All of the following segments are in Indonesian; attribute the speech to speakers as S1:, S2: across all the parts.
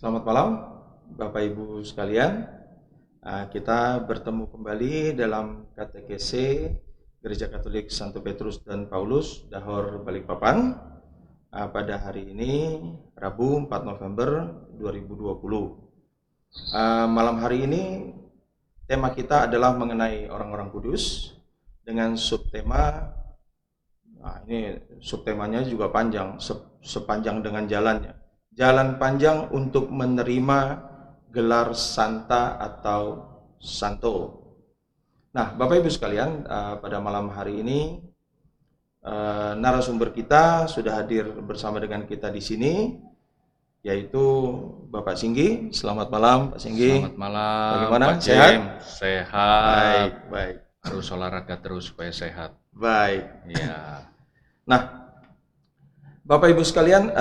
S1: Selamat malam, Bapak Ibu sekalian. Kita bertemu kembali dalam KTKC Gereja Katolik Santo Petrus dan Paulus, Dahor, Balikpapan. Pada hari ini, Rabu 4 November 2020. Malam hari ini, tema kita adalah mengenai orang-orang kudus dengan subtema. Ini subtemanya juga panjang, sepanjang dengan jalannya. Jalan panjang untuk menerima gelar santa atau santo. Nah, Bapak Ibu sekalian, pada malam hari ini narasumber kita sudah hadir bersama dengan kita di sini, yaitu Bapak Singgi. Selamat malam, Pak Singgi.
S2: Selamat malam.
S1: Bagaimana?
S2: Pak
S1: Sehat?
S2: Sehat.
S1: Baik.
S2: Harus olahraga terus supaya sehat.
S1: Baik.
S2: Iya.
S1: Nah, Bapak Ibu sekalian,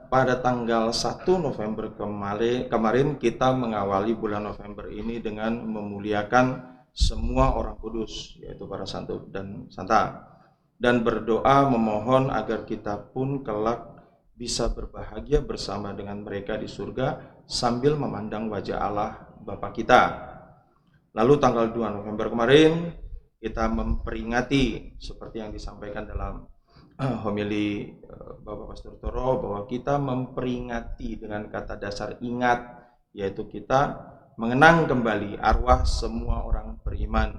S1: pada tanggal 1 November kemarin kita mengawali bulan November ini dengan memuliakan semua orang kudus, yaitu para santo dan santa, dan berdoa memohon agar kita pun kelak bisa berbahagia bersama dengan mereka di surga sambil memandang wajah Allah Bapa kita. Lalu tanggal 2 November kemarin kita memperingati seperti yang disampaikan dalam homili Bapak Pastor Toro, bahwa kita memperingati dengan kata dasar ingat, yaitu kita mengenang kembali arwah semua orang beriman.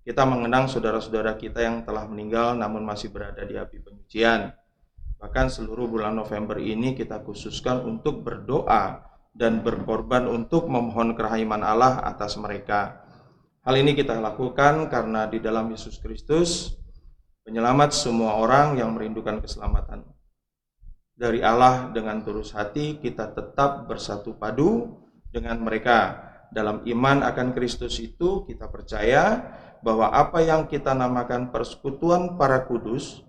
S1: Kita mengenang saudara-saudara kita yang telah meninggal namun masih berada di api penyucian. Bahkan seluruh bulan November ini kita khususkan untuk berdoa dan berkorban untuk memohon kerahiman Allah atas mereka. Hal ini kita lakukan karena di dalam Yesus Kristus penyelamat semua orang yang merindukan keselamatan. Dari Allah dengan tulus hati kita tetap bersatu padu dengan mereka. Dalam iman akan Kristus itu kita percaya bahwa apa yang kita namakan persekutuan para kudus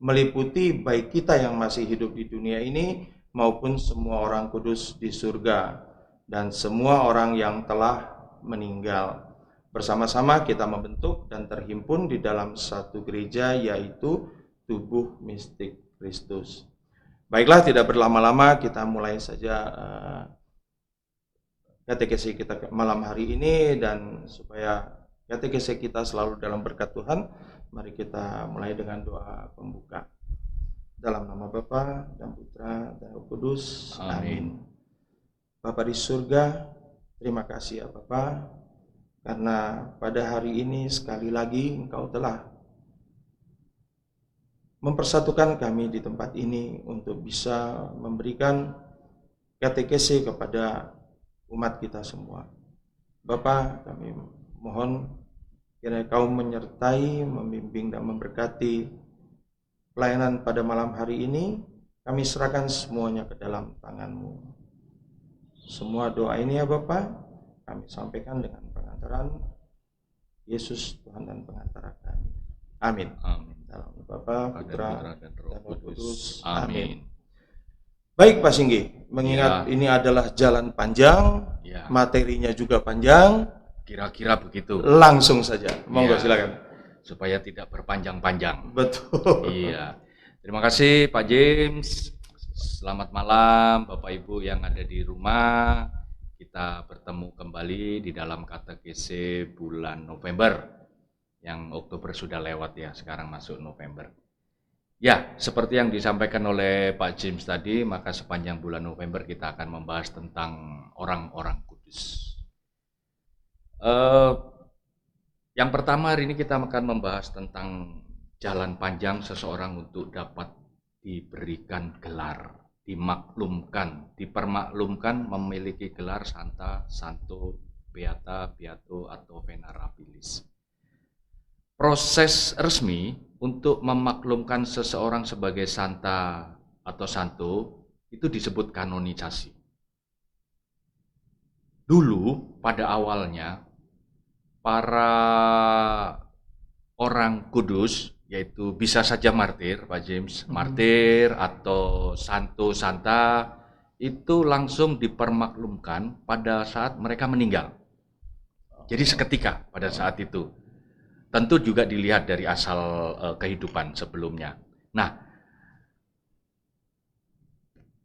S1: meliputi baik kita yang masih hidup di dunia ini maupun semua orang kudus di surga dan semua orang yang telah meninggal. Bersama-sama kita membentuk dan terhimpun di dalam satu gereja, yaitu tubuh mistik Kristus. Baiklah, tidak berlama-lama, kita mulai saja katekesi kita malam hari ini, dan supaya katekesi kita selalu dalam berkat Tuhan, mari kita mulai dengan doa pembuka. Dalam nama Bapa dan Putra dan Roh Kudus. Amin. Bapa di surga, terima kasih ya Bapa, karena pada hari ini sekali lagi Engkau telah mempersatukan kami di tempat ini untuk bisa memberikan katekesi kepada umat kita semua. Bapa, kami mohon kiranya Kau menyertai, membimbing dan memberkati pelayanan pada malam hari ini. Kami serahkan semuanya ke dalam tangan-Mu. Semua doa ini ya Bapa, kami sampaikan dengan pengantaran Yesus Tuhan dan pengantara kami. Amin.
S2: Amin.
S1: Dalam Bapa, Putra,
S2: dan Roh Kudus.
S1: Amin. Baik Pak Singgi, mengingat ini adalah jalan panjang, materinya juga panjang,
S2: kira-kira begitu.
S1: Langsung saja, monggo silakan.
S2: Supaya tidak berpanjang-panjang.
S1: Betul.
S2: Iya. Terima kasih Pak James. Selamat malam Bapak Ibu yang ada di rumah. Kita bertemu kembali di dalam katekese bulan November. Yang Oktober sudah lewat ya, sekarang masuk November. Ya, seperti yang disampaikan oleh Pak James tadi, maka sepanjang bulan November kita akan membahas tentang orang-orang kudus. Yang pertama hari ini kita akan membahas tentang jalan panjang seseorang untuk dapat diberikan gelar, dimaklumkan, dipermaklumkan memiliki gelar santa, santo, beata, beato, atau venerabilis. Proses resmi untuk memaklumkan seseorang sebagai santa atau santo itu disebut kanonisasi. Dulu pada awalnya para orang kudus, yaitu bisa saja martir, Pak James, martir atau santo santa, itu langsung dipermaklumkan pada saat mereka meninggal. Jadi seketika pada saat itu. Tentu juga dilihat dari asal kehidupan sebelumnya. Nah,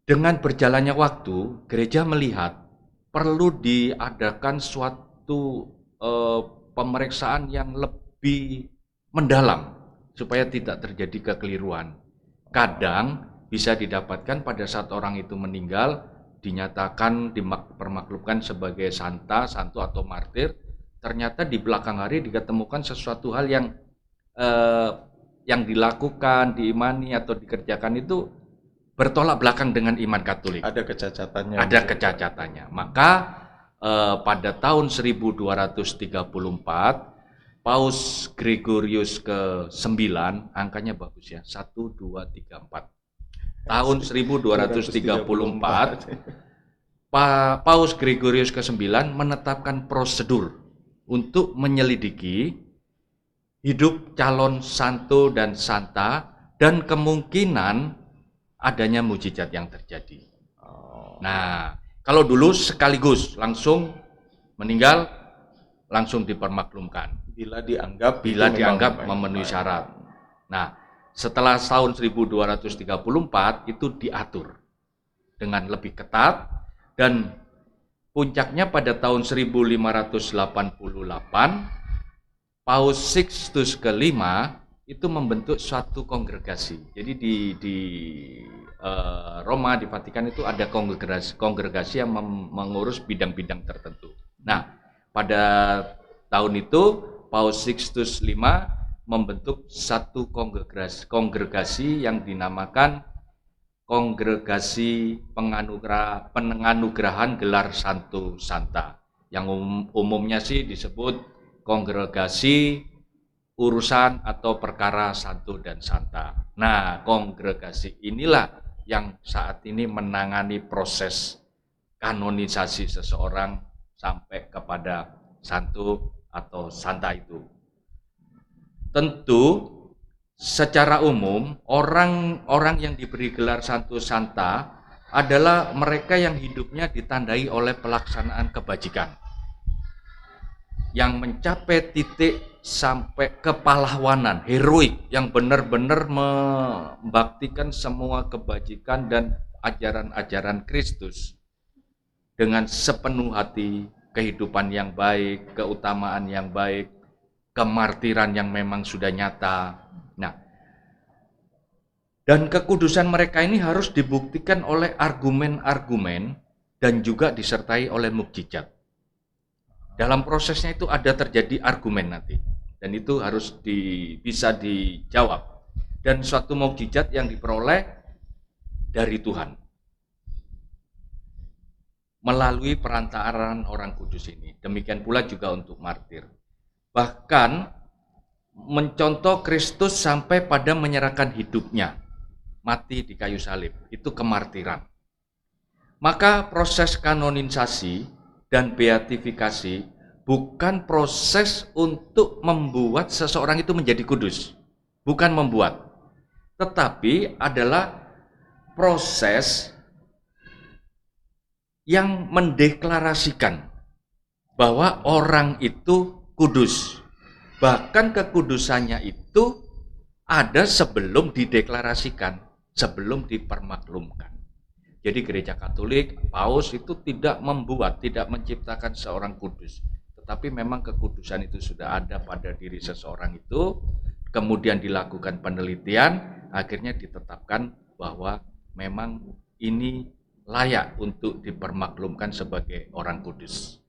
S2: Dengan berjalannya waktu, gereja melihat perlu diadakan suatu pemeriksaan yang lebih mendalam supaya tidak terjadi kekeliruan. Kadang bisa didapatkan pada saat orang itu meninggal, dinyatakan dipermaklumkan sebagai santo atau martir, ternyata di belakang hari diketemukan sesuatu hal yang dilakukan, diimani atau dikerjakan itu bertolak belakang dengan iman Katolik.
S1: Ada kecacatannya.
S2: Ada kecacatannya. Maka pada tahun 1234 Paus Gregorius ke-9, angkanya bagus ya, 1, 2, 3, 4. Tahun 1234 Paus Gregorius ke-9 menetapkan prosedur untuk menyelidiki hidup calon santo dan santa dan kemungkinan adanya mujizat yang terjadi. Nah, kalau dulu sekaligus langsung meninggal, langsung dipermaklumkan.
S1: Bila dianggap
S2: memenuhi syarat. Nah, setelah tahun 1234 itu diatur dengan lebih ketat dan puncaknya pada tahun 1588 Paus Sixtus ke-5 itu membentuk suatu kongregasi. Jadi di Roma, di Vatikan itu ada kongregasi yang mengurus bidang-bidang tertentu. Nah, pada tahun itu Paus Sixtus V membentuk satu kongregasi yang dinamakan Kongregasi Penganugerahan Gelar Santo Santa. Yang umumnya sih disebut Kongregasi Urusan atau Perkara Santo dan Santa. Nah, kongregasi inilah yang saat ini menangani proses kanonisasi seseorang sampai kepada santo atau santa itu. Tentu secara umum orang-orang yang diberi gelar santo santa adalah mereka yang hidupnya ditandai oleh pelaksanaan kebajikan, yang mencapai titik sampai kepahlawanan, heroik, yang benar-benar membaktikan semua kebajikan dan ajaran-ajaran Kristus dengan sepenuh hati, kehidupan yang baik, keutamaan yang baik, kemartiran yang memang sudah nyata. Nah, dan kekudusan mereka ini harus dibuktikan oleh argumen-argumen dan juga disertai oleh mukjizat. Dalam prosesnya itu ada terjadi argumen nanti, dan itu harus bisa dijawab. Dan suatu mukjizat yang diperoleh dari Tuhan melalui perantaraan orang kudus ini. Demikian pula juga untuk martir. Bahkan mencontoh Kristus sampai pada menyerahkan hidupnya, mati di kayu salib, itu kemartiran. Maka proses kanonisasi dan beatifikasi bukan proses untuk membuat seseorang itu menjadi kudus, bukan membuat, tetapi adalah proses yang mendeklarasikan bahwa orang itu kudus. Bahkan kekudusannya itu ada sebelum dideklarasikan, sebelum dipermaklumkan. Jadi gereja Katolik, Paus itu tidak membuat, tidak menciptakan seorang kudus. Tetapi memang kekudusan itu sudah ada pada diri seseorang itu, kemudian dilakukan penelitian, akhirnya ditetapkan bahwa memang ini layak untuk dipermaklumkan sebagai orang kudus,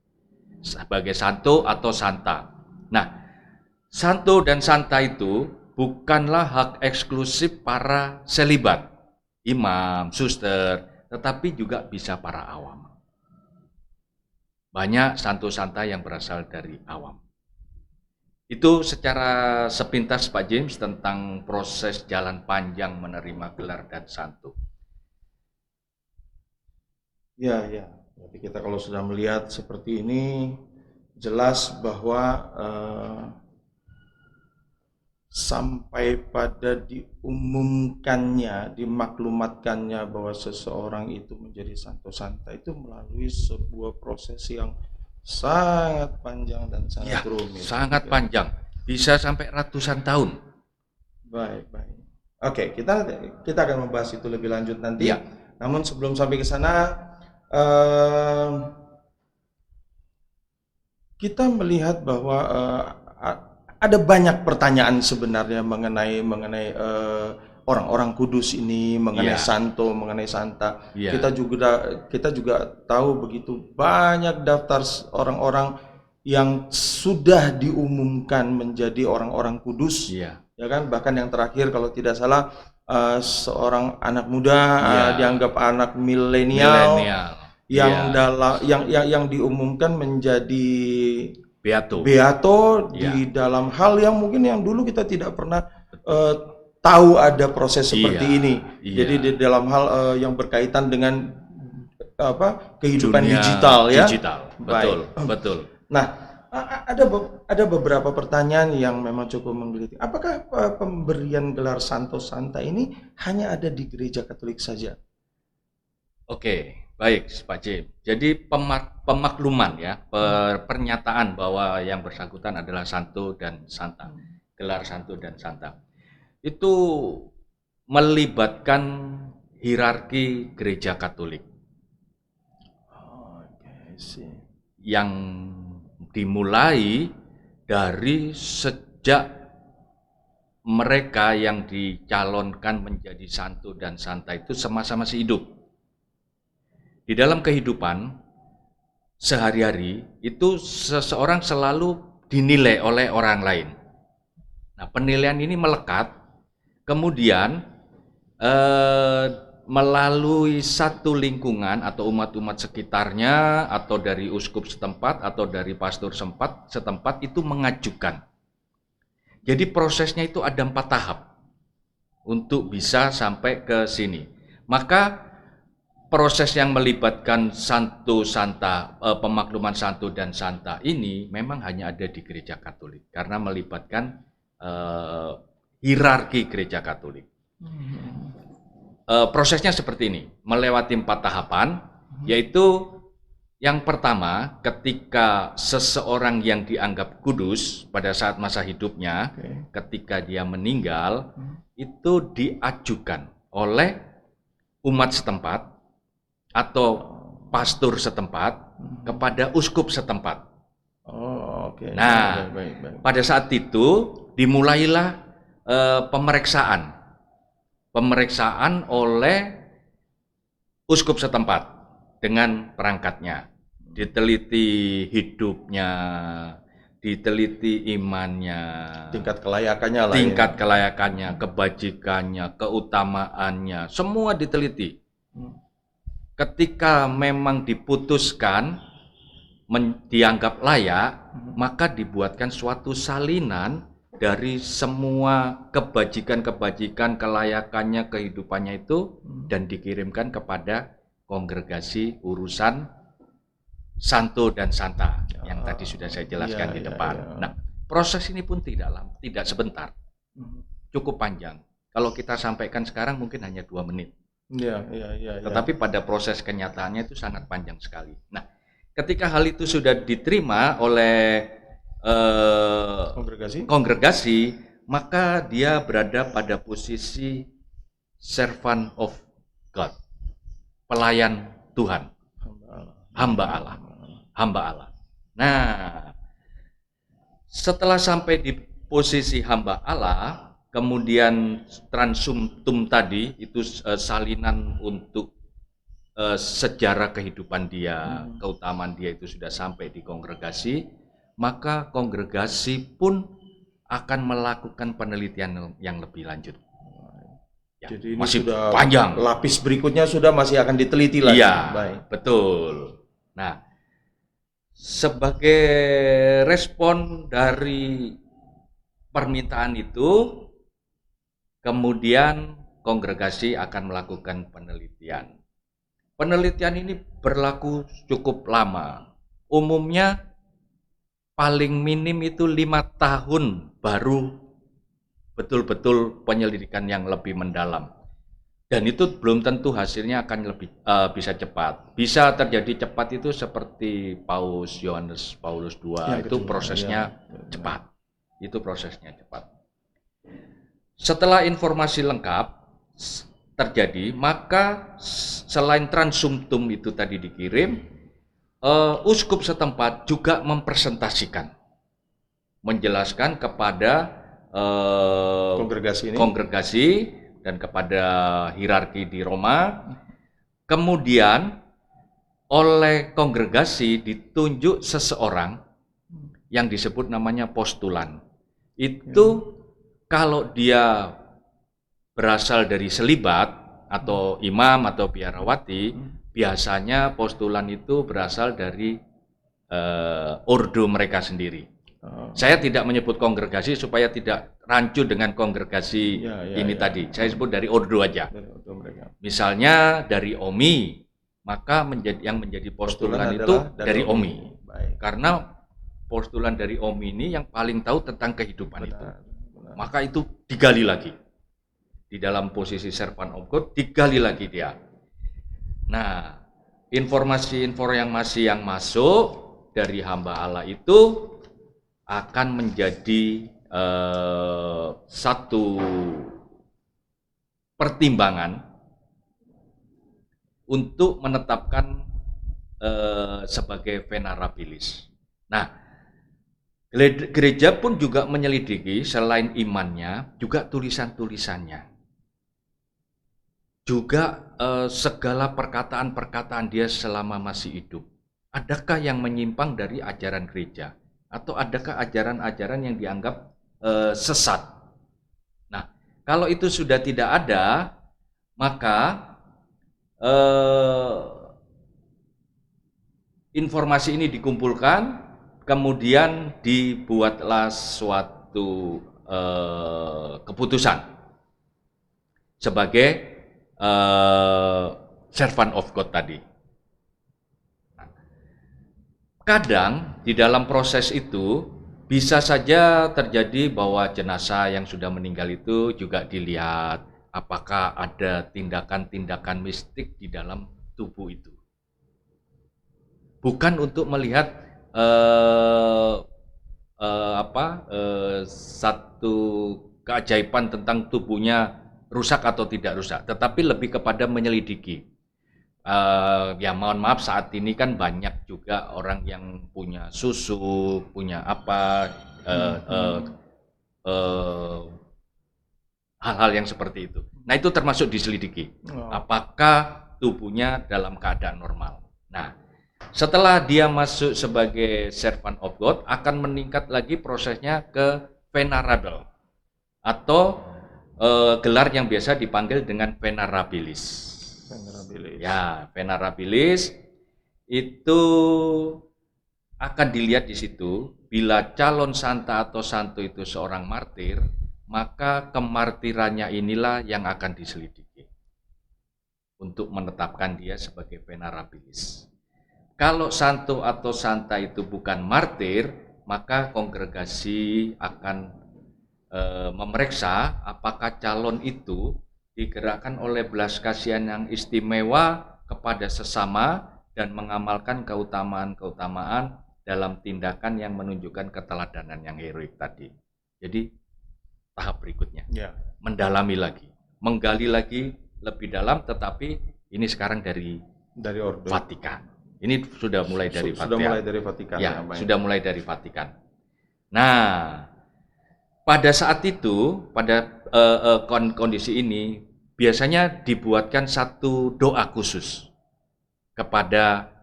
S2: sebagai santo atau santa. Nah, santo dan santa itu bukanlah hak eksklusif para selibat, imam, suster, tetapi juga bisa para awam. Banyak santo-santa yang berasal dari awam. Itu secara sepintas Pak James tentang proses jalan panjang menerima gelar dan santo.
S1: Ya. Jadi kita kalau sudah melihat seperti ini, jelas bahwa sampai pada diumumkannya, dimaklumatkannya bahwa seseorang itu menjadi santo santa itu melalui sebuah proses yang sangat panjang dan sangat rumit.
S2: Sangat panjang, bisa sampai ratusan tahun.
S1: Baik. Oke, kita akan membahas itu lebih lanjut nanti. Namun sebelum sampai ke sana, eh, kita melihat bahwa ada banyak pertanyaan sebenarnya mengenai orang-orang kudus ini, mengenai
S2: Iya,
S1: santo, mengenai santa.
S2: iya,
S1: Kita juga tahu begitu banyak daftar orang-orang yang sudah diumumkan menjadi orang-orang kudus,
S2: iya,
S1: ya kan? Bahkan yang terakhir kalau tidak salah seorang anak muda
S2: iya.
S1: dianggap anak milenial
S2: Milenial, iya,
S1: yang diumumkan menjadi
S2: Beato,
S1: beato
S2: iya,
S1: di dalam hal yang mungkin yang dulu kita tidak pernah eh, tahu ada proses
S2: iya,
S1: seperti ini.
S2: iya.
S1: Jadi di dalam hal yang berkaitan dengan kehidupan
S2: Dunia
S1: digital ya.
S2: digital, betul,
S1: Baik.
S2: betul.
S1: Nah, ada beberapa pertanyaan yang memang cukup menggelitik. Apakah pemberian gelar Santo Santa ini hanya ada di gereja Katolik saja?
S2: Oke, baik, Pak Jim. Jadi pemakluman ya, pernyataan bahwa yang bersangkutan adalah santo dan santa, gelar santo dan santa. Itu melibatkan hierarki gereja Katolik
S1: Oke, sih.
S2: yang dimulai dari sejak mereka yang dicalonkan menjadi santo dan santa itu sama-sama masih hidup. Di dalam kehidupan sehari-hari itu seseorang selalu dinilai oleh orang lain. Nah, penilaian ini melekat, kemudian melalui satu lingkungan atau umat-umat sekitarnya atau dari uskup setempat atau dari pastor setempat itu mengajukan. Jadi prosesnya itu ada 4 tahap untuk bisa sampai ke sini. Maka proses yang melibatkan santo santa, pemakluman santo dan santa ini memang hanya ada di gereja Katolik karena melibatkan hierarki gereja Katolik. Prosesnya seperti ini, melewati 4 tahapan, yaitu yang pertama ketika seseorang yang dianggap kudus pada saat masa hidupnya, ketika dia meninggal, itu diajukan oleh umat setempat atau pastor setempat kepada uskup setempat.
S1: Oh, oke.
S2: Nah,
S1: Baik.
S2: pada saat itu dimulailah pemeriksaan oleh uskup setempat dengan perangkatnya. Diteliti hidupnya, diteliti imannya,
S1: Tingkat kelayakannya lah.
S2: tingkat kelayakannya, kebajikannya, keutamaannya, semua diteliti. Ketika memang diputuskan dianggap layak, maka dibuatkan suatu salinan dari semua kebajikan-kebajikan, kelayakannya, kehidupannya itu dan dikirimkan kepada kongregasi urusan santo dan santa yang tadi sudah saya jelaskan di depan. Nah, proses ini pun tidak sebentar, cukup panjang. Kalau kita sampaikan sekarang mungkin hanya 2 menit.
S1: Iya.
S2: Tetapi pada proses kenyataannya itu sangat panjang sekali. Nah, ketika hal itu sudah diterima oleh kongregasi, maka dia berada pada posisi servant of God, pelayan Tuhan, hamba Allah. Nah, setelah sampai di posisi hamba Allah, kemudian transumtum tadi itu salinan untuk sejarah kehidupan dia, keutamaan dia itu sudah sampai di kongregasi, maka kongregasi pun akan melakukan penelitian yang lebih lanjut. Ya,
S1: jadi ini
S2: masih
S1: sudah
S2: panjang.
S1: Lapis berikutnya sudah masih akan diteliti lagi.
S2: Iya,
S1: baik.
S2: Betul. Nah, sebagai respon dari permintaan itu, kemudian kongregasi akan melakukan penelitian. Penelitian ini berlaku cukup lama. Umumnya paling minim itu 5 tahun baru betul-betul penyelidikan yang lebih mendalam. Dan itu belum tentu hasilnya akan lebih bisa cepat. Bisa terjadi cepat itu seperti Paus Yohanes Paulus II, itu prosesnya cepat. Itu prosesnya cepat. Setelah informasi lengkap, terjadi, maka selain transumtum itu tadi dikirim, uskup setempat juga mempresentasikan, menjelaskan kepada kongregasi dan kepada hierarki di Roma. Kemudian oleh kongregasi ditunjuk seseorang yang disebut namanya postulan. Itu kalau dia berasal dari selibat atau imam atau biarawati, biasanya postulan itu berasal dari ordo mereka sendiri. Saya tidak menyebut kongregasi supaya tidak rancu dengan kongregasi tadi. Saya sebut dari ordo aja. Misalnya dari OMI, maka yang menjadi postulan itu dari OMI. Karena postulan dari OMI ini yang paling tahu tentang kehidupan itu. Maka itu digali lagi. Di dalam posisi servant of God, digali lagi dia. Nah, informasi yang masuk dari hamba Allah itu akan menjadi satu pertimbangan untuk menetapkan sebagai venerabilis. Nah, gereja pun juga menyelidiki selain imannya, juga tulisan-tulisannya. Juga segala perkataan-perkataan dia selama masih hidup. Adakah yang menyimpang dari ajaran gereja? Atau adakah ajaran-ajaran yang dianggap sesat? Nah, kalau itu sudah tidak ada, maka informasi ini dikumpulkan, kemudian dibuatlah suatu keputusan sebagai servant of God tadi. Kadang di dalam proses itu bisa saja terjadi bahwa jenazah yang sudah meninggal itu juga dilihat apakah ada tindakan-tindakan mistik di dalam tubuh itu. Bukan untuk melihat satu keajaiban tentang tubuhnya rusak atau tidak rusak, tetapi lebih kepada menyelidiki. Ya mohon maaf, saat ini kan banyak juga orang yang punya susu, punya apa, hal-hal yang seperti itu. Nah, itu termasuk diselidiki. Apakah tubuhnya dalam keadaan normal. Nah, setelah dia masuk sebagai servant of God, akan meningkat lagi prosesnya ke venerable atau gelar yang biasa dipanggil dengan venerabilis. Ya, venerabilis itu akan dilihat di situ. Bila calon santa atau santo itu seorang martir, maka kemartirannya inilah yang akan diselidiki untuk menetapkan dia sebagai venerabilis. Kalau santo atau santa itu bukan martir, maka kongregasi akan memeriksa apakah calon itu digerakkan oleh belas kasihan yang istimewa kepada sesama dan mengamalkan keutamaan-keutamaan dalam tindakan yang menunjukkan keteladanan yang heroik tadi. Jadi tahap berikutnya, mendalami lagi, menggali lagi lebih dalam, tetapi ini sekarang dari Ordo Vatikan. Ini sudah mulai dari Vatikan. Sudah mulai dari Vatikan. Ya, sudah mulai dari Vatikan. Nah, pada saat itu, pada kondisi ini, biasanya dibuatkan satu doa khusus kepada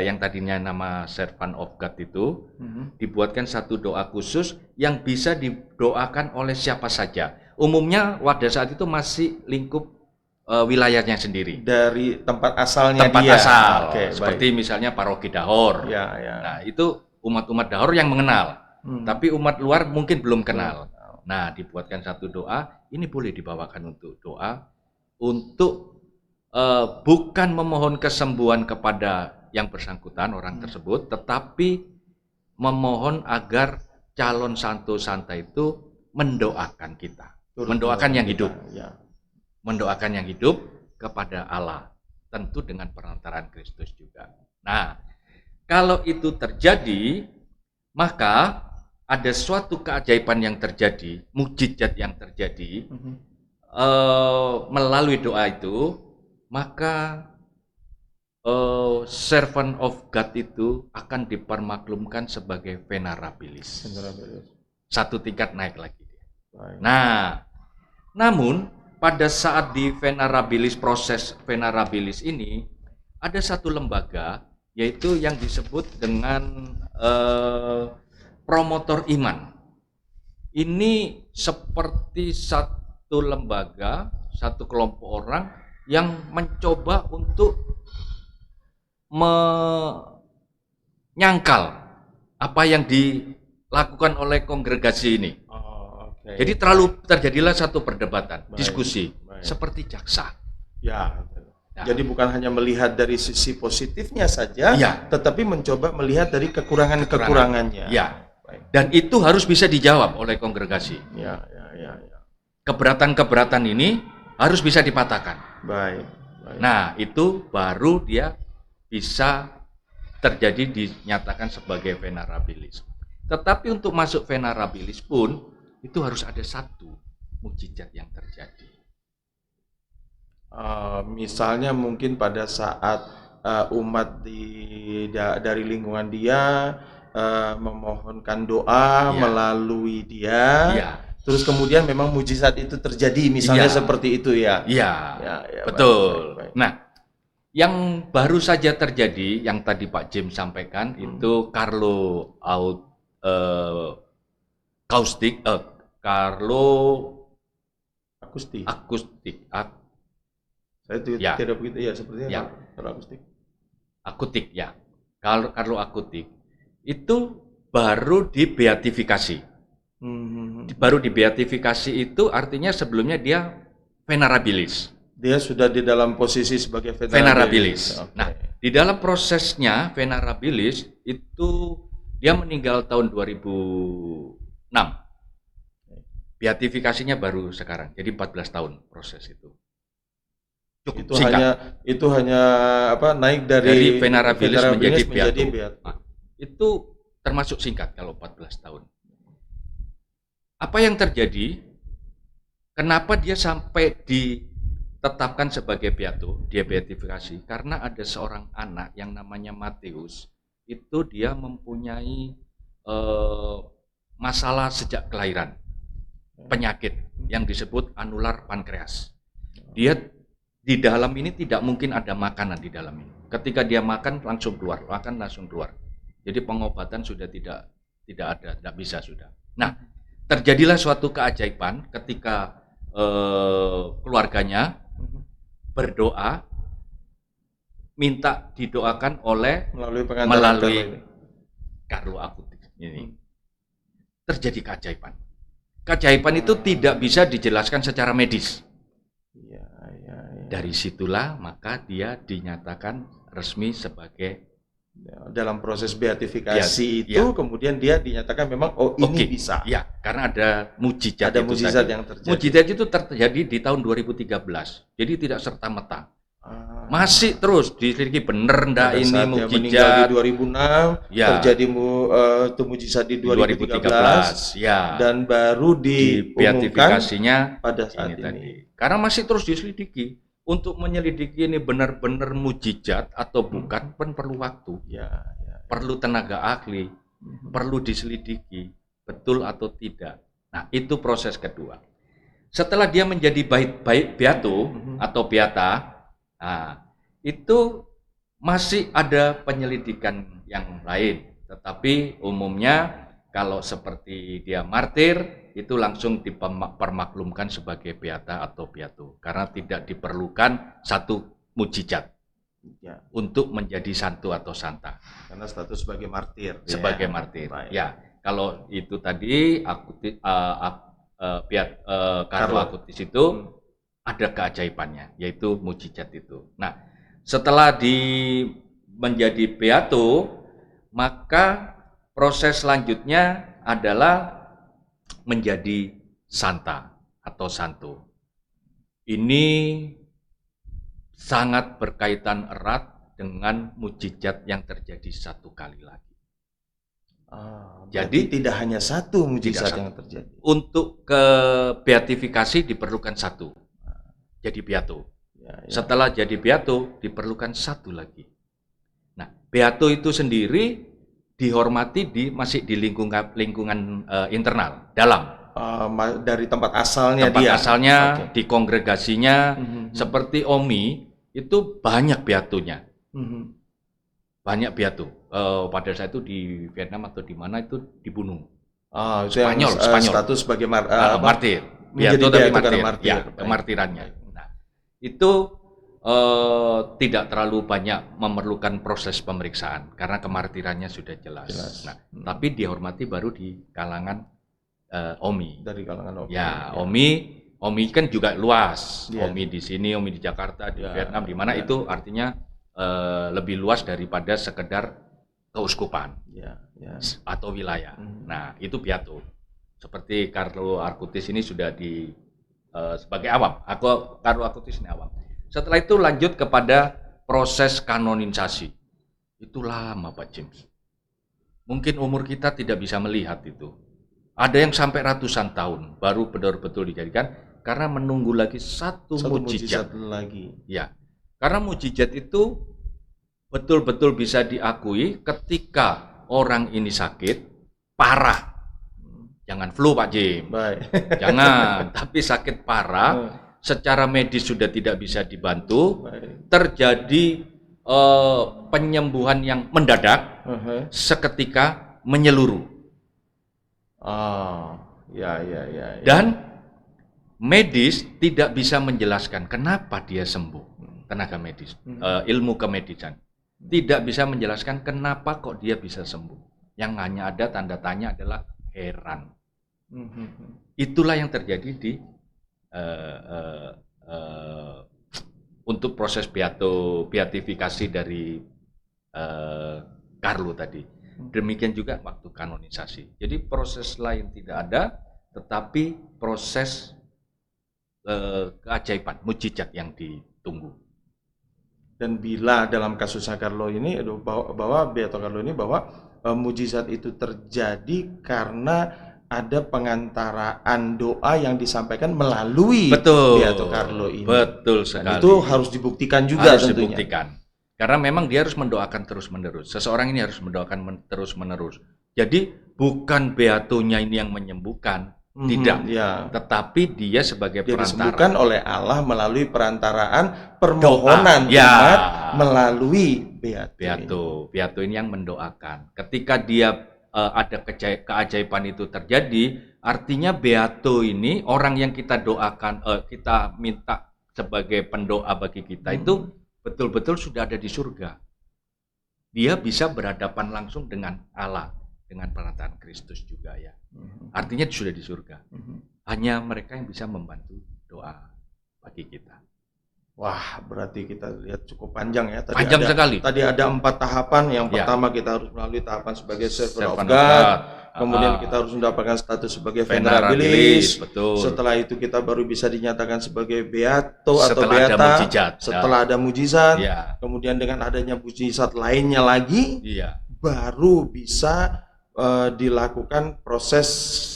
S2: yang tadinya nama servant of God itu, dibuatkan satu doa khusus yang bisa didoakan oleh siapa saja. Umumnya pada saat itu masih lingkup wilayahnya sendiri. Dari tempat asalnya dia. Asal. Seperti misalnya paroki Dahor. Nah, itu umat-umat Dahor yang mengenal. Tapi umat luar mungkin belum kenal. Nah, dibuatkan satu doa, ini boleh dibawakan untuk doa, untuk bukan memohon kesembuhan kepada yang bersangkutan, orang tersebut, tetapi memohon agar calon santo santa itu mendoakan kita, mendoakan yang hidup, mendoakan yang hidup kepada Allah, tentu dengan perantaraan Kristus juga. Nah, kalau itu terjadi, maka ada suatu keajaiban yang terjadi, mukjizat yang terjadi, melalui doa itu, maka servant of God itu akan dipermaklumkan sebagai venerabilis. Satu tingkat naik lagi. Nah, namun pada saat di venerabilis, proses venerabilis ini, ada satu lembaga, yaitu yang disebut dengan promotor iman. Ini seperti satu lembaga, satu kelompok orang yang mencoba untuk menyangkal apa yang dilakukan oleh kongregasi ini. Jadi terjadilah satu perdebatan, diskusi, seperti jaksa.
S1: Ya. Jadi bukan hanya melihat dari sisi positifnya saja, tetapi mencoba melihat dari kekurangannya.
S2: Ya. Dan itu harus bisa dijawab oleh kongregasi.
S1: Ya.
S2: Keberatan-keberatan ini harus bisa dipatahkan.
S1: Baik.
S2: Nah, itu baru dia bisa terjadi dinyatakan sebagai venerabilis. Tetapi untuk masuk venerabilis pun itu harus ada satu mukjizat yang terjadi.
S1: Misalnya mungkin pada saat umat dari lingkungan dia memohonkan doa melalui dia, terus kemudian memang mukjizat itu terjadi, misalnya seperti itu ya.
S2: Iya, betul.
S1: Baik.
S2: Nah, yang baru saja terjadi, yang tadi Pak James sampaikan, itu Carlo Akustik.
S1: Saya tidak begitu ya, sepertinya Carlo Akustik.
S2: Akutik ya. Carlo Akutik itu baru dibeatifikasi. Baru dibeatifikasi itu artinya sebelumnya dia venerabilis.
S1: Dia sudah di dalam posisi sebagai
S2: venerabilis. Okay. Nah, di dalam prosesnya venerabilis itu dia meninggal tahun 2006. Beatifikasinya baru sekarang. Jadi 14 tahun proses itu. Cukup singkat.
S1: Itu hanya naik dari
S2: venerabilis menjadi beato.
S1: Nah,
S2: itu termasuk singkat kalau 14 tahun. Apa yang terjadi? Kenapa dia sampai ditetapkan sebagai beato, dia beatifikasi? Karena ada seorang anak yang namanya Matius, itu dia mempunyai masalah sejak kelahiran, penyakit yang disebut anular pankreas. Dia di dalam ini tidak mungkin ada makanan di dalam ini. Ketika dia makan langsung keluar. Jadi pengobatan sudah tidak ada, tidak bisa sudah. Nah, terjadilah suatu keajaiban ketika keluarganya berdoa, minta didoakan melalui Carlo Acutis ini. Terjadi keajaiban. Keajaiban itu tidak bisa dijelaskan secara medis. Dari situlah maka dia dinyatakan resmi sebagai
S1: dalam proses beatifikasi kemudian dia dinyatakan memang ini bisa.
S2: Ya, karena ada mukjizat.
S1: Yang terjadi.
S2: Mukjizat itu terjadi di tahun 2013. Jadi tidak serta-merta. Masih terus diselidiki benar enggak ini mukjizat.
S1: Di 2006 terjadi mukjizat di 2013 dan baru
S2: beatifikasinya
S1: pada saat ini.
S2: Tadi. Karena masih terus diselidiki. Untuk menyelidiki ini benar-benar mukjizat atau bukan pun perlu waktu, perlu tenaga ahli, perlu diselidiki betul atau tidak. Nah, itu proses kedua. Setelah dia menjadi beato atau beata, itu masih ada penyelidikan yang lain. Tetapi umumnya kalau seperti dia martir, itu langsung dipermaklumkan sebagai beata atau beato karena tidak diperlukan satu mukjizat untuk menjadi santo atau santa.
S1: Karena status sebagai martir.
S2: Sebagai martir. Ya, kalau itu tadi Carlo Acutis itu ada keajaibannya, yaitu mukjizat itu. Nah, setelah menjadi beato, maka proses selanjutnya adalah menjadi santa atau santo. Ini sangat berkaitan erat dengan mukjizat yang terjadi satu kali lagi.
S1: Jadi tidak hanya satu mukjizat yang terjadi.
S2: Untuk ke beatifikasi diperlukan satu. jadi beato.
S1: Ya, ya.
S2: Setelah jadi beato diperlukan satu lagi. Nah, beato itu sendiri dihormati masih di lingkungan internal, dalam.
S1: Dari tempat asalnya
S2: Tempat
S1: dia.
S2: asalnya,
S1: Oke.
S2: di kongregasinya,
S1: Mhm.
S2: seperti Omi itu banyak beatonya.
S1: Mhm.
S2: Banyak beato. Pada saat itu di Vietnam atau di mana itu dibunuh.
S1: Itu yang
S2: Spanyol.
S1: status sebagai
S2: Martir.
S1: menjadi
S2: Beato tapi
S1: beato karena
S2: martir. Ya,
S1: Baik.
S2: kemartirannya. Nah, itu tidak terlalu banyak memerlukan proses pemeriksaan karena kemartirannya sudah jelas. Nah, tapi dihormati baru di kalangan Omi.
S1: Dari kalangan Omi.
S2: Ya, Omi kan juga luas.
S1: Ya.
S2: Omi di sini, Omi di Jakarta, di
S1: Ya,
S2: Vietnam, di mana
S1: ya.
S2: itu artinya lebih luas daripada sekedar keuskupan
S1: Ya, ya.
S2: atau wilayah. Nah, itu beato. Seperti Carlo Acutis ini sudah sebagai awam. Carlo Acutis ini awam. Setelah itu lanjut kepada proses kanonisasi. Itu lama, Pak James. Mungkin umur kita tidak bisa melihat itu. Ada yang sampai ratusan tahun baru betul-betul dijadikan karena menunggu lagi satu mujizat
S1: lagi.
S2: Ya, karena mujizat itu betul-betul bisa diakui ketika orang ini sakit parah. Jangan flu, Pak Jim.
S1: Baik.
S2: Jangan, tapi sakit parah, secara medis sudah tidak bisa dibantu, terjadi penyembuhan yang mendadak, seketika menyeluruh.
S1: Ya.
S2: Dan medis tidak bisa menjelaskan kenapa dia sembuh. Tenaga medis, ilmu kemedisan tidak bisa menjelaskan kenapa kok dia bisa sembuh. Yang hanya ada tanda tanya adalah heran. Itulah yang terjadi di untuk proses beatifikasi dari Carlo tadi. Demikian juga waktu kanonisasi. Jadi proses lain tidak ada, tetapi proses keajaiban, mujizat yang ditunggu.
S1: Dan bila dalam kasus Carlo ini bahwa Beato Carlo ini bahwa mujizat itu terjadi karena ada pengantaraan doa yang disampaikan melalui Beato Carlo ini.
S2: Betul sekali.
S1: Dan itu harus dibuktikan juga
S2: harus
S1: tentunya.
S2: Dibuktikan. Karena memang dia harus mendoakan terus-menerus. Seseorang ini harus mendoakan terus-menerus. Jadi bukan Beatonya ini yang menyembuhkan, tidak. Ya. Tetapi dia sebagai perantara.
S1: Disembuhkan oleh Allah melalui perantaraan permohonan umat melalui Beato.
S2: Beato ini yang mendoakan. Ketika dia ada keajaiban itu terjadi, artinya Beato ini orang yang kita doakan, kita minta sebagai pendoa bagi kita itu betul-betul sudah ada di surga. Dia bisa berhadapan langsung dengan Allah, dengan perantaraan Kristus juga ya. Artinya sudah di surga. Hanya mereka yang bisa membantu doa bagi kita.
S1: Wah, berarti kita lihat cukup panjang ya.
S2: Panjang sekali.
S1: Tadi ada 4 tahapan. Yang pertama kita harus melalui tahapan sebagai servant of God. Kemudian kita harus mendapatkan status sebagai venerabilis.
S2: Betul.
S1: Setelah itu kita baru bisa dinyatakan sebagai beato atau
S2: beata.
S1: Ada mujizat. Setelah ada mujizat. Kemudian dengan adanya mujizat lainnya lagi, baru bisa dilakukan proses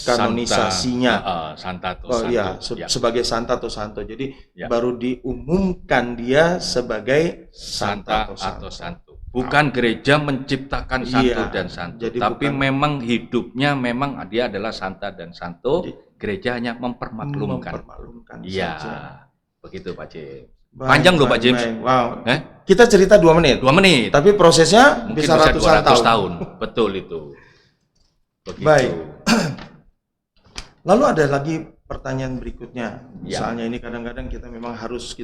S1: kanonisasinya.
S2: Santa atau santo.
S1: Sebagai santa atau santo. Jadi baru diumumkan dia sebagai
S2: santa atau santo. Bukan gereja menciptakan santo dan santo, tapi memang hidupnya memang dia adalah santa dan santo. Gereja hanya mempermaklumkan. Iya, begitu Pak James. Panjang loh Pak James.
S1: Wow. Kita cerita 2 menit.
S2: 2 menit.
S1: Tapi prosesnya
S2: mungkin
S1: bisa ratusan
S2: tahun. Betul itu. Begitu. Baik.
S1: Lalu ada lagi pertanyaan berikutnya. Misalnya ini kadang-kadang kita memang harus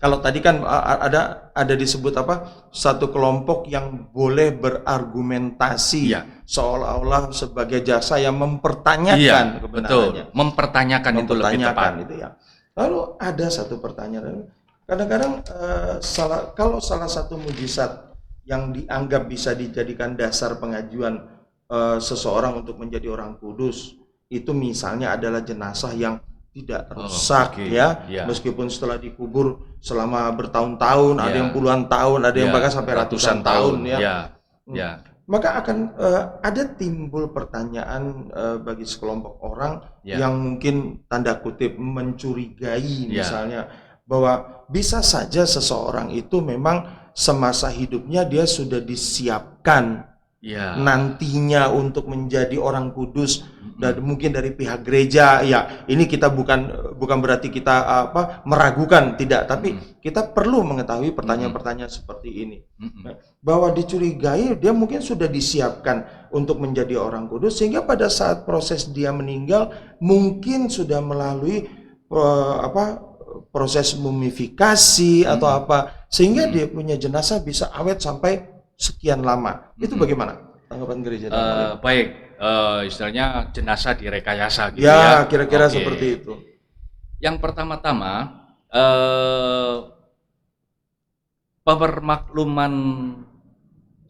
S1: kalau tadi kan ada disebut satu kelompok yang boleh berargumentasi seolah-olah sebagai jasa yang mempertanyakan kebenarannya.
S2: Betul. Mempertanyakan itu lebih tepat.
S1: Lalu ada satu pertanyaan. Kadang-kadang kalau salah satu mujizat yang dianggap bisa dijadikan dasar pengajuan seseorang untuk menjadi orang kudus itu misalnya adalah jenazah yang tidak rusak meskipun setelah dikubur selama bertahun-tahun, ada yang puluhan tahun, ada yang bahkan sampai ratusan tahun maka akan ada timbul pertanyaan bagi sekelompok orang yang mungkin tanda kutip mencurigai misalnya bahwa bisa saja seseorang itu memang semasa hidupnya dia sudah disiapkan
S2: Ya.
S1: nantinya untuk menjadi orang kudus, dan mungkin dari pihak gereja. Ya, ini kita bukan berarti kita meragukan, tidak, tapi kita perlu mengetahui pertanyaan-pertanyaan seperti ini. Bahwa dicurigai dia mungkin sudah disiapkan untuk menjadi orang kudus, sehingga pada saat proses dia meninggal mungkin sudah melalui proses mumifikasi atau apa, sehingga dia punya jenazah bisa awet sampai sekian lama. Itu bagaimana tanggapan gereja?
S2: Baik, istilahnya jenazah direkayasa gitu
S1: ya.
S2: ya.
S1: Kira-kira
S2: Oke.
S1: seperti itu.
S2: Yang pertama-tama, pemakluman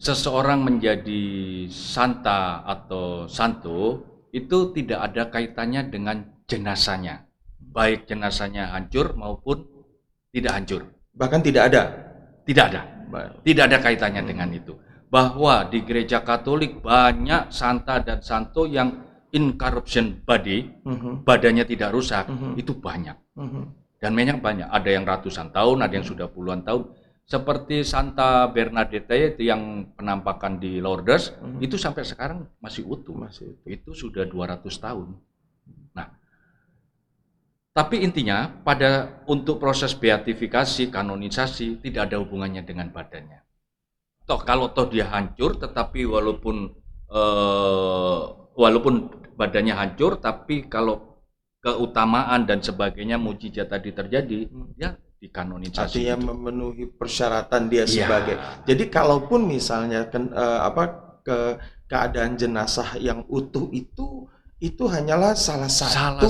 S2: seseorang menjadi santa atau santo itu tidak ada kaitannya dengan jenazahnya, baik jenazahnya hancur maupun tidak hancur.
S1: Bahkan tidak ada.
S2: Tidak ada.
S1: Baik.
S2: Tidak ada kaitannya dengan itu. Bahwa di gereja Katolik banyak santa dan santo yang incorruption body, badannya tidak rusak, itu banyak. Dan banyak. Ada yang ratusan tahun, ada yang sudah puluhan tahun. Seperti Santa Bernadette itu yang penampakan di Lourdes, itu sampai sekarang masih utuh. Itu sudah 200 tahun. Nah, tapi intinya untuk proses beatifikasi, kanonisasi tidak ada hubungannya dengan badannya. Kalau dia hancur, tetapi walaupun badannya hancur, tapi kalau keutamaan dan sebagainya, mujizat tadi terjadi, ya dikanonisasi.
S1: Artinya memenuhi persyaratan dia sebagai. Jadi kalaupun misalnya keadaan jenazah yang utuh itu hanyalah salah satu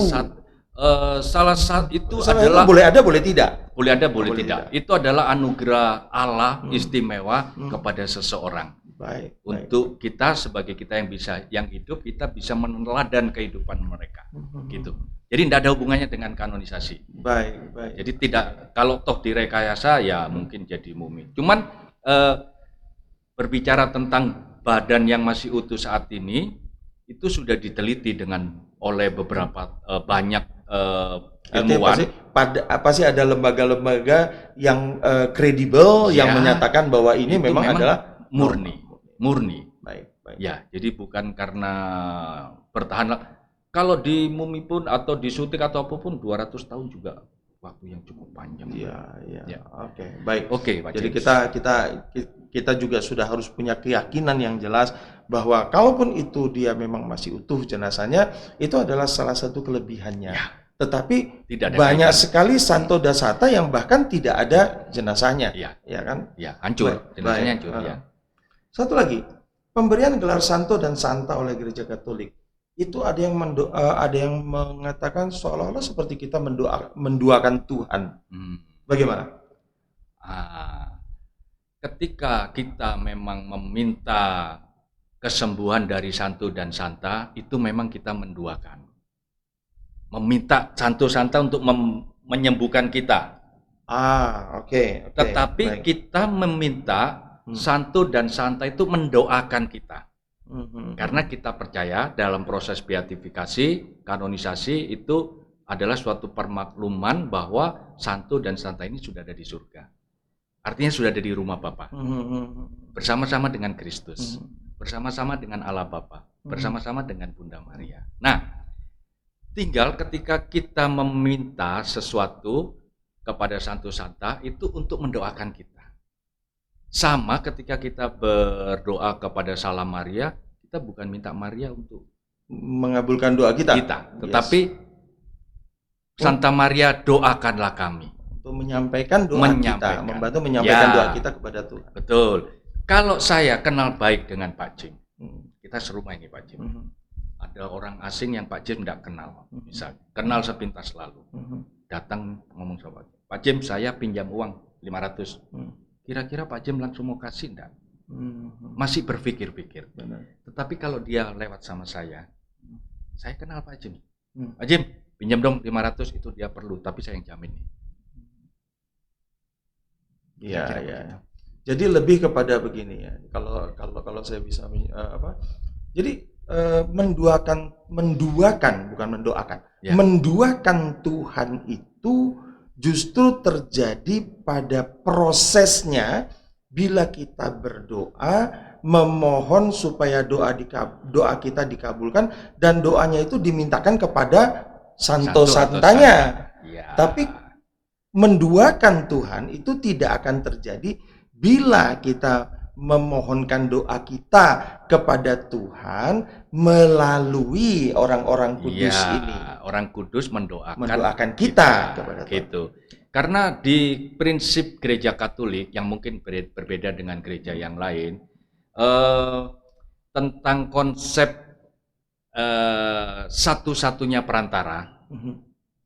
S1: itu adalah
S2: boleh ada boleh tidak. Itu adalah anugerah Allah istimewa kepada seseorang.
S1: Baik.
S2: Untuk kita sebagai kita yang hidup, kita bisa meneladan kehidupan mereka. Gitu. Jadi tidak ada hubungannya dengan kanonisasi.
S1: Baik.
S2: Jadi tidak, kalau toh direkayasa ya mungkin jadi mumi. Cuman berbicara tentang badan yang masih utuh saat ini, itu sudah diteliti oleh beberapa banyak ilmuwan.
S1: Pasti ada lembaga-lembaga yang kredibel yang menyatakan bahwa ini memang adalah
S2: murni.
S1: Baik.
S2: Ya, jadi bukan karena bertahan. Kalau di mumi pun atau disuntik atau apapun 200 tahun juga waktu yang cukup panjang.
S1: Iya. Oke, baik.
S2: Oke, Pak
S1: Jadi
S2: James.
S1: kita juga sudah harus punya keyakinan yang jelas bahwa kalaupun itu dia memang masih utuh jenazahnya, itu adalah salah satu kelebihannya.
S2: Ya.
S1: Tetapi
S2: tidak ada
S1: banyak
S2: kaitan.
S1: sekali santo dan santa yang bahkan tidak ada jenazahnya.
S2: Ya
S1: kan?
S2: Ya, hancur. Jenazahnya hancur ya.
S1: Satu lagi, pemberian gelar santo dan santa oleh gereja Katolik. Itu ada yang mengatakan seolah-olah seperti kita menduakan Tuhan. Bagaimana?
S2: Ketika kita memang meminta kesembuhan dari santo dan santa, itu memang kita menduakan. Meminta santo-santa untuk menyembuhkan kita.
S1: Oke.
S2: Tetapi kita meminta santo dan santa itu mendoakan kita. Karena kita percaya dalam proses beatifikasi, kanonisasi itu adalah suatu permakluman bahwa santo dan santa ini sudah ada di surga. Artinya sudah ada di rumah Bapa. Bersama-sama dengan Kristus. Bersama-sama dengan Allah Bapa. Bersama-sama dengan Bunda Maria. Nah, tinggal ketika kita meminta sesuatu kepada santo santa itu untuk mendoakan kita. Sama ketika kita berdoa kepada Salam Maria, kita bukan minta Maria untuk
S1: mengabulkan doa kita.
S2: Tetapi Santa Maria doakanlah kami.
S1: Untuk menyampaikan doa kita, membantu menyampaikan doa kita kepada Tuhan.
S2: Betul. Kalau saya kenal baik dengan Pak Jim, kita serumah ini Pak Jim. Ada orang asing yang Pak Jim tidak kenal, misalnya kenal sepintas lalu, datang ngomong sama Pak Jim, saya pinjam uang 500. Kira-kira Pak Jim langsung mau kasih enggak? Masih berpikir-pikir. Tetapi kalau dia lewat sama saya kenal Pak Jim. Pak Jim, pinjam dong 500, itu dia perlu, tapi saya yang jamin nih.
S1: Iya. Jadi lebih kepada begini ya. Kalau saya bisa Jadi menduakan bukan mendoakan. Menduakan Tuhan itu justru terjadi pada prosesnya bila kita berdoa, memohon supaya doa kita dikabulkan, dan doanya itu dimintakan kepada
S2: Santo atau
S1: santo-santanya.
S2: Santa. Ya.
S1: Tapi menduakan Tuhan itu tidak akan terjadi bila kita memohonkan doa kita kepada Tuhan melalui orang-orang kudus
S2: Ya,
S1: ini.
S2: orang kudus
S1: Mendoakan kita kepada Tuhan.
S2: gitu. Karena di prinsip gereja Katolik yang mungkin berbeda dengan gereja yang lain, tentang konsep satu-satunya perantara,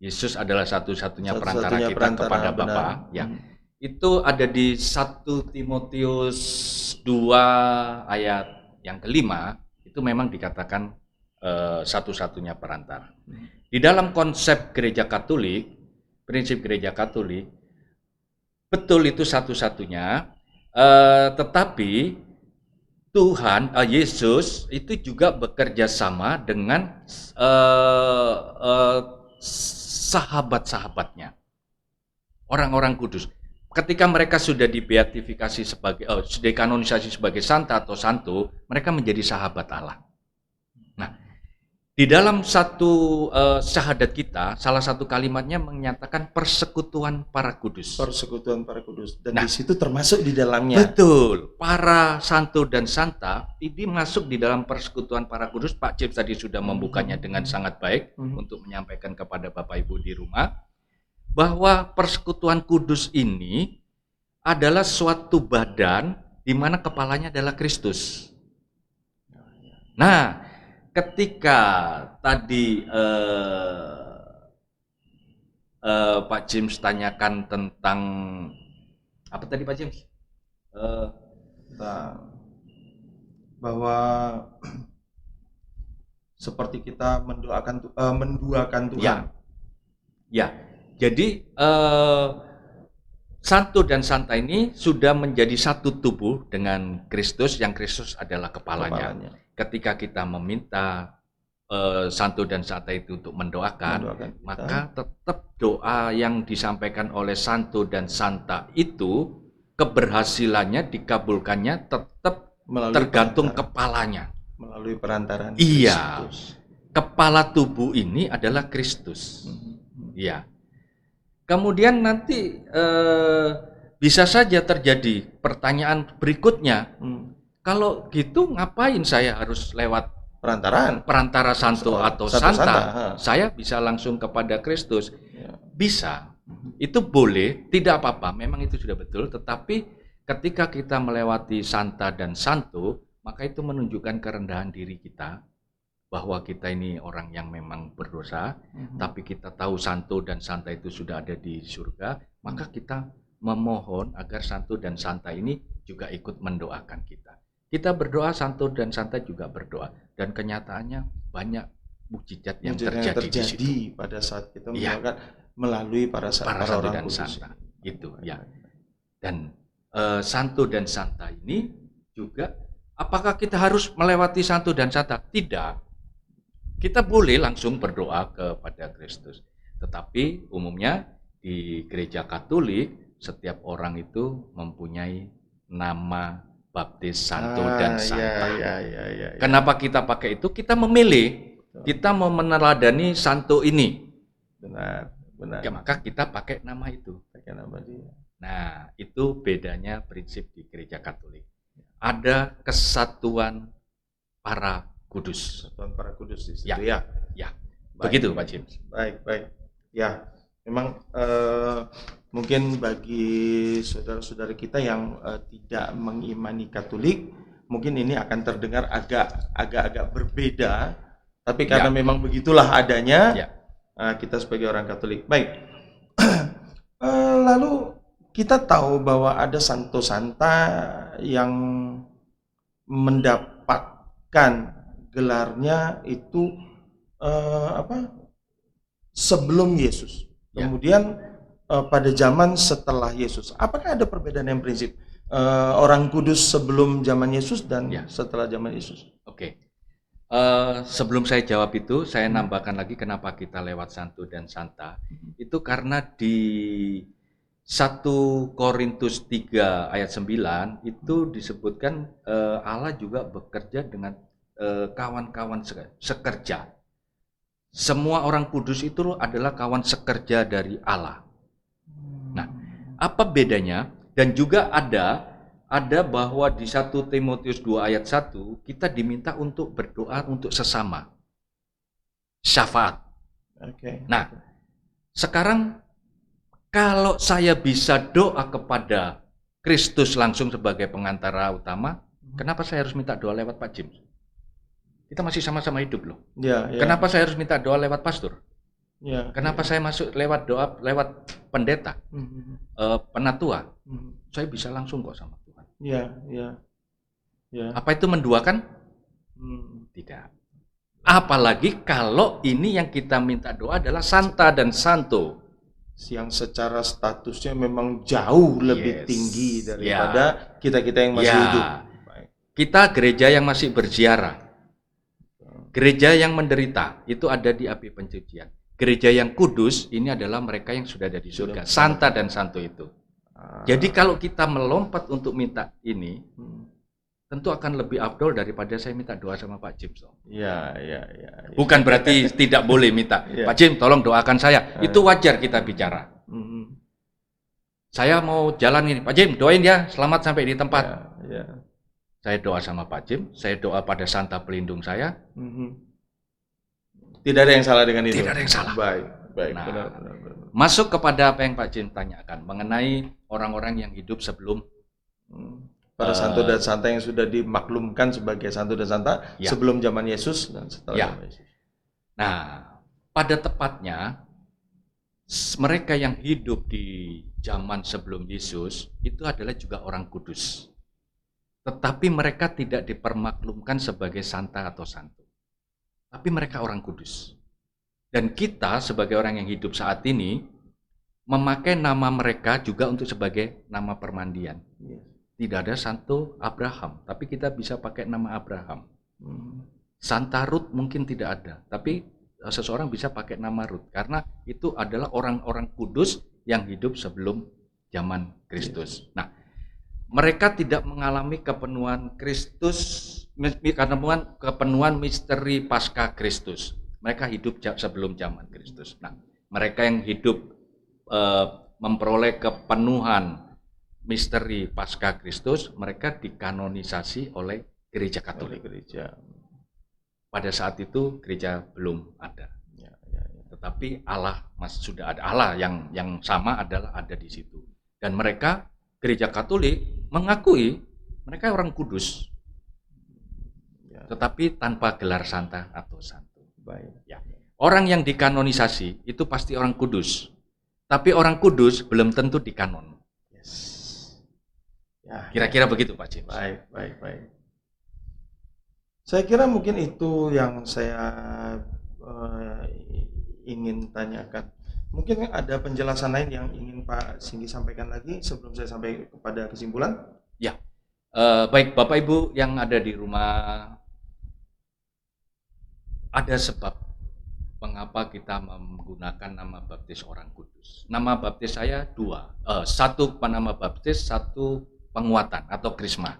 S2: Yesus adalah satu-satunya perantara kita kepada Bapa, ya. Itu ada di 1 Timotius 2 ayat yang kelima, itu memang dikatakan satu-satunya perantara. Di dalam konsep gereja Katolik, prinsip gereja Katolik, betul itu satu-satunya, tetapi Tuhan, Yesus itu juga bekerja sama dengan sahabat-sahabatnya, orang-orang kudus. Ketika mereka sudah dibeatifikasi sebagai, dikanonisasi sebagai santa atau santo, mereka menjadi sahabat Allah. Nah, di dalam satu syahadat kita, salah satu kalimatnya menyatakan persekutuan para kudus.
S1: Persekutuan para kudus. Dan di situ termasuk di dalamnya.
S2: Betul. Para santo dan santa ini masuk di dalam persekutuan para kudus. Pak James tadi sudah membukanya dengan sangat baik untuk menyampaikan kepada Bapak Ibu di rumah bahwa persekutuan kudus ini adalah suatu badan di mana kepalanya adalah Kristus. Nah, ketika tadi Pak James tanyakan tentang apa tadi Pak James?
S1: Bahwa seperti kita menduakan Tuhan.
S2: Ya. Jadi santo dan santa ini sudah menjadi satu tubuh dengan Kristus, yang Kristus adalah kepalanya. Ketika kita meminta santo dan santa itu untuk mendoakan, maka tetap doa yang disampaikan oleh santo dan santa itu keberhasilannya dikabulkannya tetap tergantung kepalanya.
S1: Melalui perantaraan
S2: Iya.
S1: Kristus.
S2: Kepala tubuh ini adalah Kristus. Iya. Kemudian nanti bisa saja terjadi pertanyaan berikutnya. Kalau gitu ngapain saya harus lewat perantara santo atau santa? Saya bisa langsung kepada Kristus. Bisa. Itu boleh, tidak apa-apa. Memang itu sudah betul. Tetapi ketika kita melewati santa dan santo, maka itu menunjukkan kerendahan diri kita. Bahwa kita ini orang yang memang berdosa, tapi kita tahu santo dan santa itu sudah ada di surga, maka kita memohon agar santo dan santa ini juga ikut mendoakan kita. Kita berdoa, santo dan santa juga berdoa, dan kenyataannya banyak mukjizat yang terjadi di situ.
S1: Pada saat kita mendoakan melalui para
S2: santo
S1: orang
S2: dan
S1: kudus.
S2: santa. Itu ya. Dan santo dan santa ini juga, apakah kita harus melewati santo dan santa? Tidak. Kita boleh langsung berdoa kepada Kristus. Tetapi umumnya di gereja Katolik, setiap orang itu mempunyai nama baptis santo dan santa. Kenapa kita pakai itu? Kita memilih, kita mau meneladani santo ini.
S1: Benar.
S2: Ya, maka kita pakai nama itu. Nah, itu bedanya prinsip di gereja Katolik. Ada kesatuan para kudus.
S1: Kesatuan para kudus di situ
S2: ya. Begitu Pak James.
S1: Baik. Ya, memang mungkin bagi saudara-saudara kita yang tidak mengimani Katolik, mungkin ini akan terdengar agak berbeda, tapi karena memang begitulah adanya, kita sebagai orang Katolik. Baik. Lalu kita tahu bahwa ada santo-santa yang mendapatkan gelarnya itu sebelum Yesus, kemudian pada zaman setelah Yesus. Apakah ada perbedaan yang prinsip orang kudus sebelum zaman Yesus dan setelah zaman Yesus?
S2: Oke. Sebelum saya jawab itu, saya nambahkan lagi kenapa kita lewat Santo dan Santa. Itu karena di 1 Korintus 3 ayat 9 itu disebutkan Allah juga bekerja dengan kawan-kawan sekerja. Semua orang kudus itu adalah kawan sekerja dari Allah. Nah, apa bedanya? Dan juga ada bahwa di 1 Timotius 2 ayat 1 kita diminta untuk berdoa untuk sesama. Syafaat.
S1: Oke.
S2: Nah, sekarang kalau saya bisa doa kepada Kristus langsung sebagai pengantara utama, kenapa saya harus minta doa lewat Pak James? Kita masih sama-sama hidup loh.
S1: Ya, ya.
S2: Kenapa saya harus minta doa lewat pastor?
S1: Ya.
S2: Kenapa saya masuk lewat doa lewat pendeta, penatua? Saya bisa langsung kok sama Tuhan.
S1: Ya, ya. Ya.
S2: Apa itu menduakan? Tidak. Apalagi kalau ini yang kita minta doa adalah Santa dan Santo,
S1: yang secara statusnya memang jauh lebih tinggi daripada kita-kita yang masih hidup.
S2: Kita gereja yang masih berziarah, gereja yang menderita, itu ada di api pencucian. Gereja yang kudus, ini adalah mereka yang sudah ada di surga. Santa dan Santo itu. Jadi kalau kita melompat untuk minta ini, tentu akan lebih afdol daripada saya minta doa sama Pak James.
S1: Ya.
S2: Bukan berarti tidak boleh minta, Pak James tolong doakan saya. Itu wajar kita bicara. Saya mau jalan ini, Pak James doain ya, selamat sampai di tempat. Saya doa sama Pak James, saya doa pada Santa pelindung saya.
S1: Tidak ada yang salah dengan itu.
S2: Tidak ada yang salah.
S1: Baik.
S2: Nah,
S1: Benar.
S2: masuk kepada apa yang Pak James tanyakan mengenai orang-orang yang hidup sebelum
S1: pada Santo dan Santa yang sudah dimaklumkan sebagai Santo dan Santa sebelum zaman Yesus dan setelah zaman Yesus.
S2: Nah, pada tepatnya mereka yang hidup di zaman sebelum Yesus itu adalah juga orang kudus. Tetapi mereka tidak dipermaklumkan sebagai Santa atau Santo. Tapi mereka orang kudus. Dan kita sebagai orang yang hidup saat ini memakai nama mereka juga untuk sebagai nama permandian. Tidak ada Santo Abraham, tapi kita bisa pakai nama Abraham. Santa Ruth mungkin tidak ada, tapi seseorang bisa pakai nama Ruth karena itu adalah orang-orang kudus yang hidup sebelum zaman Kristus. Nah, mereka tidak mengalami kepenuhan Kristus, kepenuhan misteri Paskah Kristus. Mereka hidup sebelum zaman Kristus. Nah, mereka yang hidup memperoleh kepenuhan misteri Paskah Kristus, mereka dikanonisasi oleh Gereja Katolik. Pada saat itu gereja belum ada. Tetapi Allah sudah ada. Allah yang sama adalah ada di situ. Dan mereka Gereja Katolik mengakui mereka orang kudus, tetapi tanpa gelar Santa atau Santo. Orang yang dikanonisasi itu pasti orang kudus, tapi orang kudus belum tentu dikanon. Kira-kira begitu Pak James.
S1: Baik. Saya kira mungkin itu yang saya ingin tanyakan. Mungkin ada penjelasan lain yang ingin Pak Singgi sampaikan lagi sebelum saya sampai kepada kesimpulan?
S2: Ya, baik Bapak Ibu yang ada di rumah, ada sebab mengapa kita menggunakan nama baptis orang kudus. Nama baptis saya dua, satu nama baptis, satu penguatan atau krisma.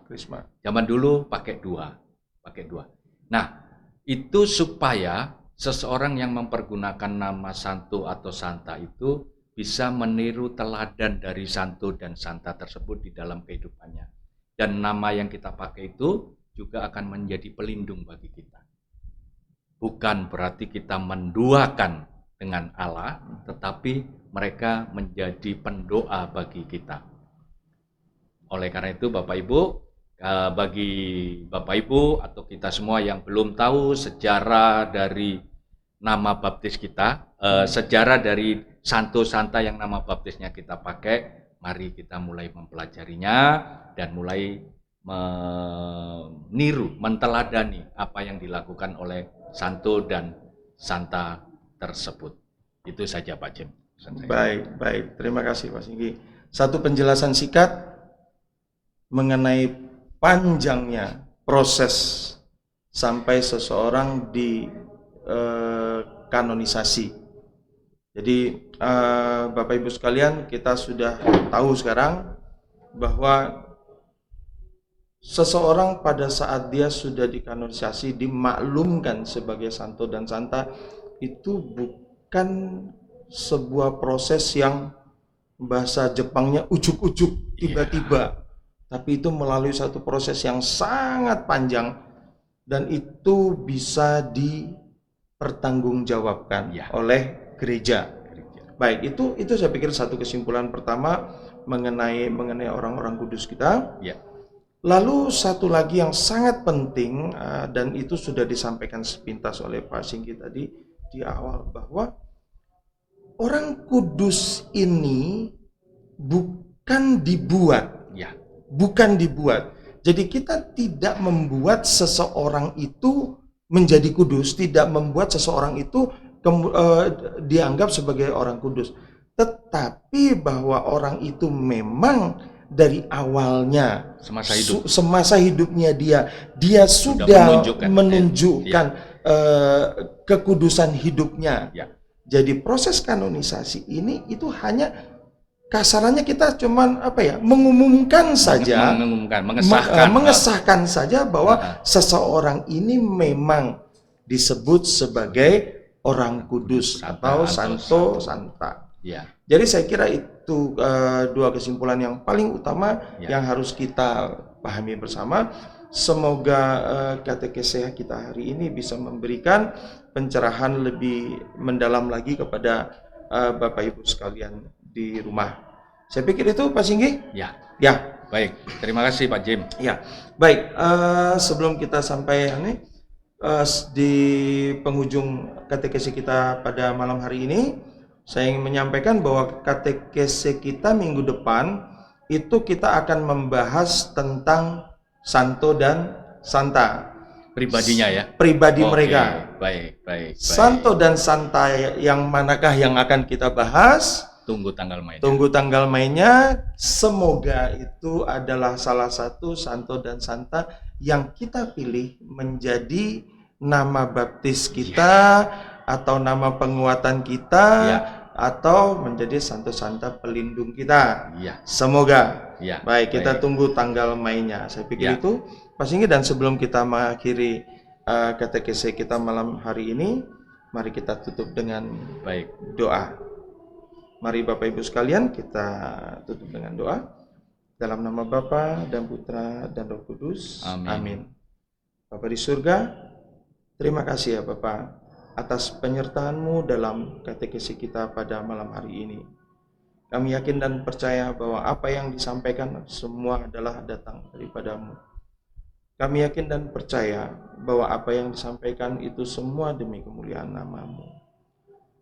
S2: Zaman dulu pakai dua. Nah, itu supaya seseorang yang mempergunakan nama Santo atau Santa itu bisa meniru teladan dari Santo dan Santa tersebut di dalam kehidupannya. Dan nama yang kita pakai itu juga akan menjadi pelindung bagi kita. Bukan berarti kita menduakan dengan Allah, tetapi mereka menjadi pendoa bagi kita. Oleh karena itu Bapak Ibu, bagi Bapak Ibu atau kita semua yang belum tahu sejarah dari nama baptis kita, sejarah dari Santo Santa yang nama baptisnya kita pakai, mari kita mulai mempelajarinya dan mulai meniru, menteladani apa yang dilakukan oleh Santo dan Santa tersebut. Itu saja Pak James.
S1: Baik. Terima kasih Pak Singgi. Satu penjelasan singkat mengenai panjangnya proses sampai seseorang di kanonisasi. Jadi Bapak Ibu sekalian, kita sudah tahu sekarang bahwa seseorang pada saat dia sudah dikanonisasi, dimaklumkan sebagai santo dan santa, itu bukan sebuah proses yang bahasa Jepangnya ujuk-ujuk tiba-tiba, tapi itu melalui satu proses yang sangat panjang dan itu bisa dipertanggungjawabkan oleh gereja. Baik, itu saya pikir satu kesimpulan pertama mengenai orang-orang kudus kita. Lalu satu lagi yang sangat penting dan itu sudah disampaikan sepintas oleh Pak Singgi tadi di awal, bahwa orang kudus ini bukan dibuat. Bukan dibuat. Jadi kita tidak membuat seseorang itu menjadi kudus, tidak membuat seseorang itu dianggap sebagai orang kudus. Tetapi bahwa orang itu memang dari awalnya semasa hidupnya dia sudah menunjukkan kekudusan hidupnya. Jadi proses kanonisasi ini itu hanya kasarannya kita cuman mengumumkan saja, mengesahkan saja bahwa seseorang ini memang disebut sebagai orang kudus atau santo santa. Jadi saya kira itu dua kesimpulan yang paling utama yang harus kita pahami bersama. Semoga katekese kita hari ini bisa memberikan pencerahan lebih mendalam lagi kepada Bapak Ibu sekalian di rumah. Saya pikir itu Pak Singgi? Ya.
S2: Baik, terima kasih Pak Jim.
S1: Ya, baik. Sebelum kita sampai di penghujung katekese kita pada malam hari ini, saya ingin menyampaikan bahwa katekese kita minggu depan itu kita akan membahas tentang santo dan santa.
S2: Pribadinya ya?
S1: Pribadi mereka.
S2: Baik.
S1: Santo dan santa yang manakah yang akan kita bahas?
S2: Tunggu tanggal
S1: mainnya. Semoga itu adalah salah satu santo dan santa yang kita pilih menjadi nama baptis kita atau nama penguatan kita atau menjadi santo santa pelindung kita. Semoga. Baik, kita tunggu tanggal mainnya. Saya pikir itu Pak Singgi, dan sebelum kita mengakhiri katekese kita malam hari ini, mari kita tutup dengan doa. Mari Bapak Ibu sekalian, kita tutup dengan doa. Dalam nama Bapa dan Putra dan Roh Kudus. Amin. Bapa di surga, terima kasih ya Bapak atas penyertaan-Mu dalam katekesi kita pada malam hari ini. Kami yakin dan percaya bahwa apa yang disampaikan semua adalah datang daripada-Mu. Kami yakin dan percaya bahwa apa yang disampaikan itu semua demi kemuliaan nama-Mu.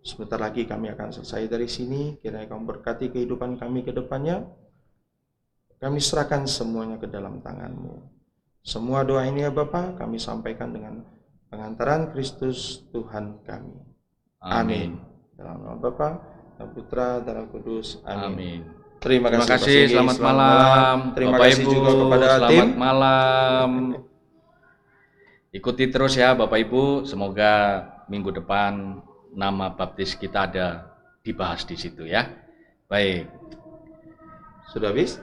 S1: Sebentar lagi kami akan selesai dari sini. Kiranya Kamu berkati kehidupan kami ke depannya. Kami serahkan semuanya ke dalam tangan-Mu. Semua doa ini ya Bapa, kami sampaikan dengan pengantaran Kristus Tuhan kami. Amin. Dalam nama Bapa dan Putra dan Roh Kudus. Amin. Terima kasih.
S2: Selamat malam.
S1: Terima
S2: Bapak
S1: kasih
S2: Ibu,
S1: juga kepada
S2: selamat
S1: tim.
S2: malam. Ikuti terus ya Bapak Ibu. Semoga minggu depan nama baptis kita ada dibahas di situ ya. Baik.
S1: Sudah habis?